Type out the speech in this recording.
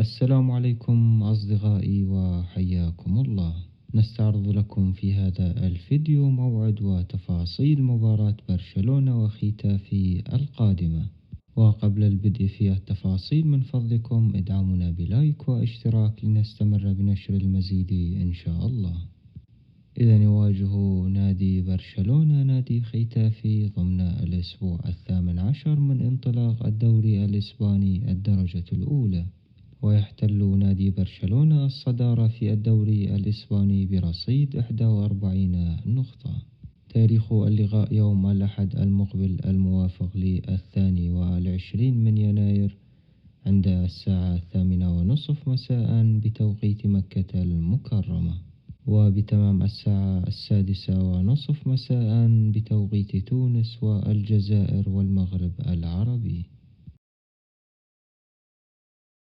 السلام عليكم أصدقائي وحياكم الله. نستعرض لكم في هذا الفيديو موعد وتفاصيل مباراة برشلونة وختافي القادمة. وقبل البدء في التفاصيل من فضلكم ادعمونا بلايك واشتراك لنستمر بنشر المزيد إن شاء الله. إذا يواجه نادي برشلونة نادي ختافي ضمن الأسبوع 18 من انطلاق الدوري الإسباني الدرجة الأولى، ويحتل نادي برشلونة الصدارة في الدوري الإسباني برصيد 41 نقطة. تاريخ اللقاء يوم الأحد المقبل الموافق ل22 من يناير عند الساعة 8:30 مساء بتوقيت مكة المكرمة، وبتمام الساعة 6:30 مساء بتوقيت تونس والجزائر والمغرب العربي.